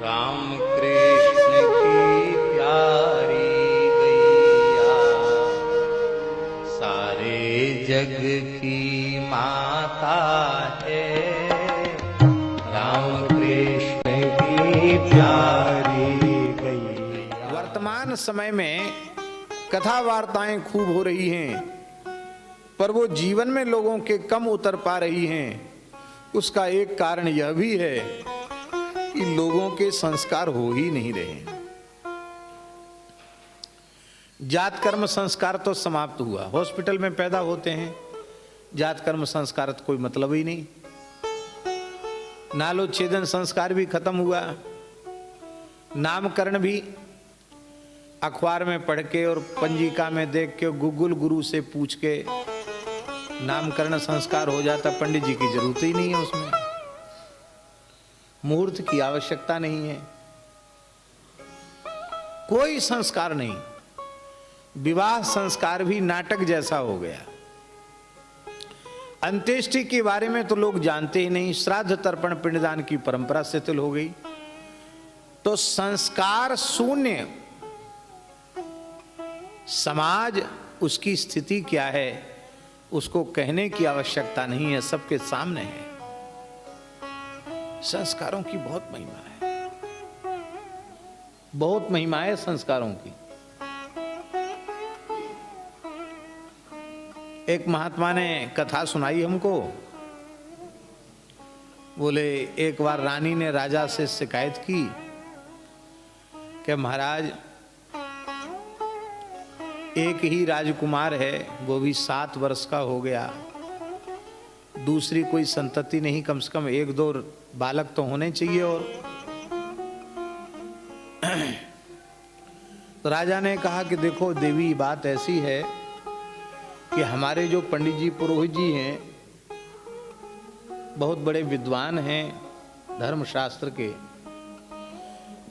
राम कृष्ण की प्यारी गैया सारे जग की माता है। राम कृष्ण की प्यारी गैया। वर्तमान समय में कथा वार्ताएं खूब हो रही हैं, पर वो जीवन में लोगों के कम उतर पा रही हैं। उसका एक कारण यह भी है कि लोगों के संस्कार हो ही नहीं रहे। जात कर्म संस्कार तो समाप्त हुआ, हॉस्पिटल में पैदा होते हैं, जात कर्म संस्कार तो कोई मतलब ही नहीं। नालोच्छेदन संस्कार भी खत्म हुआ, नामकरण भी अखबार में पढ़ के और पंजिका में देख के गूगल गुरु से पूछ के नामकरण संस्कार हो जाता। पंडित जी की जरूरत ही नहीं है, उसमें मुहूर्त की आवश्यकता नहीं है, कोई संस्कार नहीं। विवाह संस्कार भी नाटक जैसा हो गया। अंत्येष्टि के बारे में तो लोग जानते ही नहीं। श्राद्ध तर्पण पिंडदान की परंपरा शिथिल हो गई, तो संस्कार शून्य समाज, उसकी स्थिति क्या है उसको कहने की आवश्यकता नहीं है, सबके सामने है। संस्कारों की बहुत महिमा है, बहुत महिमा है संस्कारों की। एक महात्मा ने कथा सुनाई हमको। बोले एक बार रानी ने राजा से शिकायत की कि महाराज एक ही राजकुमार है, वो भी 7 वर्ष का हो गया, दूसरी कोई संतति नहीं, कम से कम 1-2 बालक तो होने चाहिए। और तो राजा ने कहा कि देखो देवी, बात ऐसी है कि हमारे जो पंडित जी पुरोहित जी हैं, बहुत बड़े विद्वान हैं, धर्मशास्त्र के,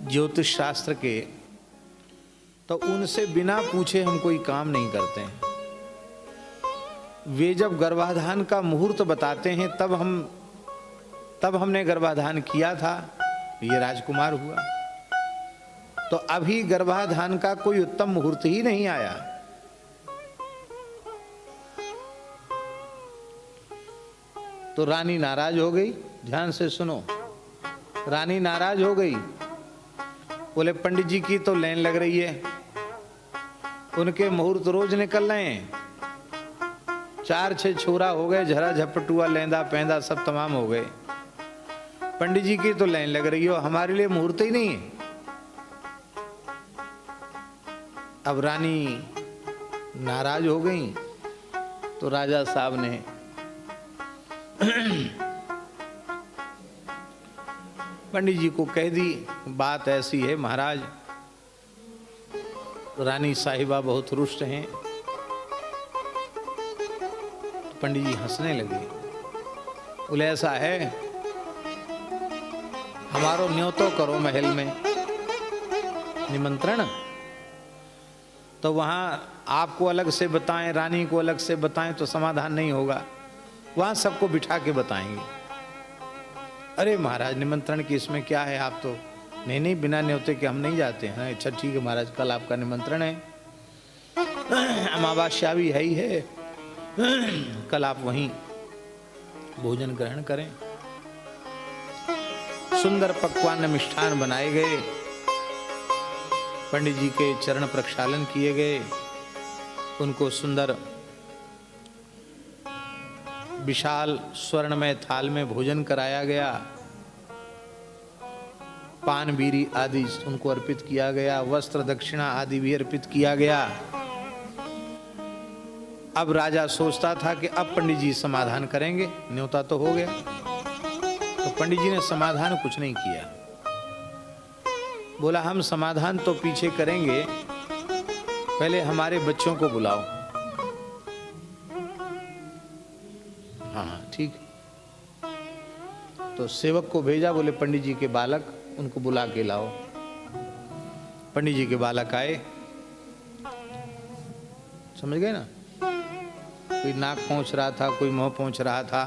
ज्योतिष शास्त्र के, तो उनसे बिना पूछे हम कोई काम नहीं करते हैं। वे जब गर्भाधान का मुहूर्त बताते हैं तब हमने गर्भाधान किया था, ये राजकुमार हुआ। तो अभी गर्भाधान का कोई उत्तम मुहूर्त ही नहीं आया। तो रानी नाराज हो गई। ध्यान से सुनो, रानी नाराज हो गई। बोले पंडित जी की तो लाइन लग रही है, उनके मुहूर्त रोज निकल रहे हैं, 4-6 छोरा हो गए, झरा झपटुआ लेंदा पेंदा सब तमाम हो गए। पंडित जी की तो लाइन लग रही हो, हमारे लिए मुहूर्त ही नहीं है। अब रानी नाराज हो गई, तो राजा साहब ने पंडित जी को कह दी बात ऐसी है महाराज। रानी साहिबा बहुत रुष्ट हैं। पंडित जी हंसने लगे। बोले ऐसा है, हमारो न्योतो करो महल में निमंत्रण, तो वहां आपको अलग से बताएं, रानी को अलग से बताएं तो समाधान नहीं होगा, वहां सबको बिठा के बताएंगे। अरे महाराज निमंत्रण की इसमें क्या है, आप तो नहीं बिना न्योते के हम नहीं जाते हैं। अच्छा ठीक है महाराज, कल आपका निमंत्रण है, अमावस्या भी है ही है, कल आप वहीं भोजन ग्रहण करें। सुंदर पकवान मिष्ठान बनाए गए, पंडित जी के चरण प्रक्षालन किए गए, उनको सुंदर विशाल स्वर्णमय थाल में भोजन कराया गया, पान बीरी आदि उनको अर्पित किया गया, वस्त्र दक्षिणा आदि भी अर्पित किया गया। अब राजा सोचता था कि अब पंडित जी समाधान करेंगे, न्योता तो हो गया। तो पंडित जी ने समाधान कुछ नहीं किया। बोला हम समाधान तो पीछे करेंगे, पहले हमारे बच्चों को बुलाओ। हाँ ठीक। तो सेवक को भेजा, बोले पंडित जी के बालक उनको बुला के लाओ। पंडित जी के बालक आए, समझ गए ना, कोई नाक पहुंच रहा था, कोई मुंह पहुंच रहा था,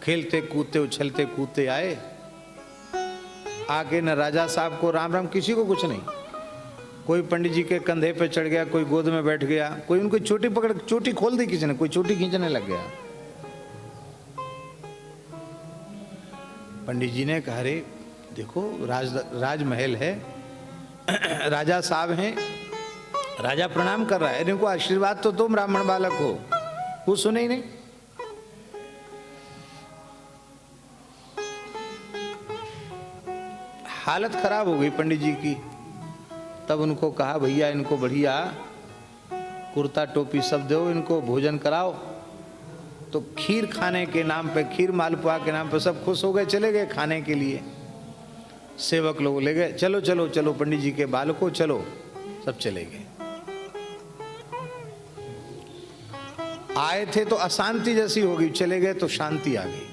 खेलते कूदते उछलते कूदते आए। आके न राजा साहब को राम राम, किसी को कुछ नहीं। कोई पंडित जी के कंधे पे चढ़ गया, कोई गोद में बैठ गया, कोई उनको चोटी पकड़, चोटी खोल दी किसी ने, कोई चोटी खींचने लग गया। पंडित जी ने कहा, अरे देखो राजमहल है, राजा साहब हैं, राजा प्रणाम कर रहा है, इनको आशीर्वाद तो तुम ब्राह्मण बालक हो। वो सुने ही नहीं। हालत खराब हो गई पंडित जी की। तब उनको कहा, भैया इनको बढ़िया कुर्ता टोपी सब दो, इनको भोजन कराओ। तो खीर खाने के नाम पे, खीर मालपुआ के नाम पे सब खुश हो गए, चले गए खाने के लिए। सेवक लोग ले गए, चलो चलो चलो पंडित जी के बालकों चलो, सब चले गए। आए थे तो अशांति जैसी हो गई, चले गए तो शांति आ गई।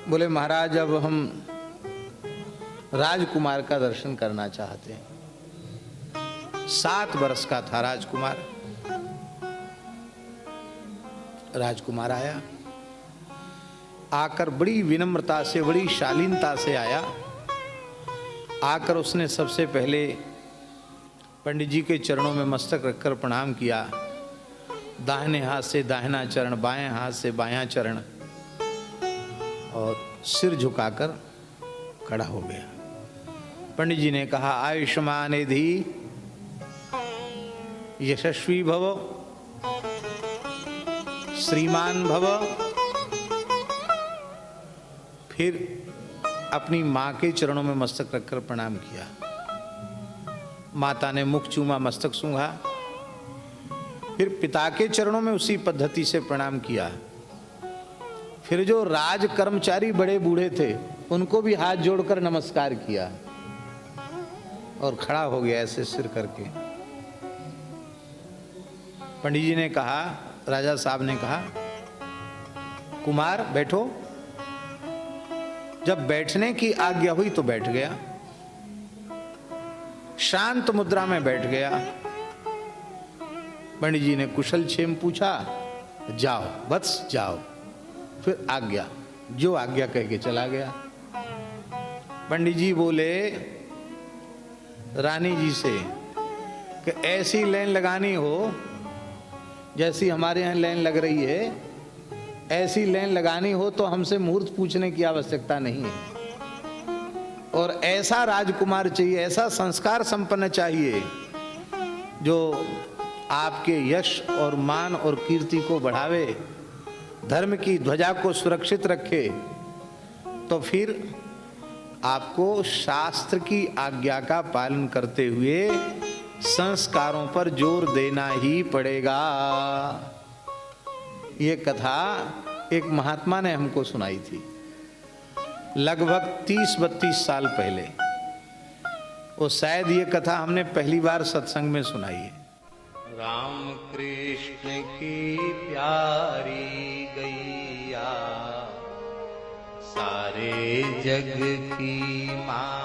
बोले महाराज अब हम राजकुमार का दर्शन करना चाहते हैं। 7 वर्ष का था राजकुमार। राजकुमार आया, आकर बड़ी विनम्रता से, बड़ी शालीनता से आया। आकर उसने सबसे पहले पंडित जी के चरणों में मस्तक रखकर प्रणाम किया। दाहिने हाथ से दाहिना चरण, बाएं हाथ से बायां चरण, और सिर झुकाकर खड़ा हो गया। पंडित जी ने कहा, आयुष्मान निधि, यशस्वी भव, श्रीमान भव। फिर अपनी मां के चरणों में मस्तक रखकर प्रणाम किया। माता ने मुख चूमा, मस्तक सूंघा। फिर पिता के चरणों में उसी पद्धति से प्रणाम किया। फिर जो राज कर्मचारी बड़े बूढ़े थे उनको भी हाथ जोड़कर नमस्कार किया और खड़ा हो गया ऐसे सिर करके। पंडित जी ने कहा, राजा साहब ने कहा, कुमार बैठो। जब बैठने की आज्ञा हुई तो बैठ गया, शांत मुद्रा में बैठ गया। पंडित जी ने कुशल क्षेम पूछा, जाओ वत्स जाओ। फिर आज्ञा, जो आज्ञा कह के चला गया। पंडित जी बोले रानी जी से कि ऐसी लाइन लगानी हो जैसी हमारे यहाँ लाइन लग रही है, ऐसी लाइन लगानी हो तो हमसे मुहूर्त पूछने की आवश्यकता नहीं है। और ऐसा राजकुमार चाहिए, ऐसा संस्कार संपन्न चाहिए जो आपके यश और मान और कीर्ति को बढ़ावे, धर्म की ध्वजा को सुरक्षित रखे। तो फिर आपको शास्त्र की आज्ञा का पालन करते हुए संस्कारों पर जोर देना ही पड़ेगा। ये कथा एक महात्मा ने हमको सुनाई थी लगभग 30-32 साल पहले। वो शायद ये कथा हमने पहली बार सत्संग में सुनाई है। राम कृष्ण की प्यारी गैया, सारे जग की माँ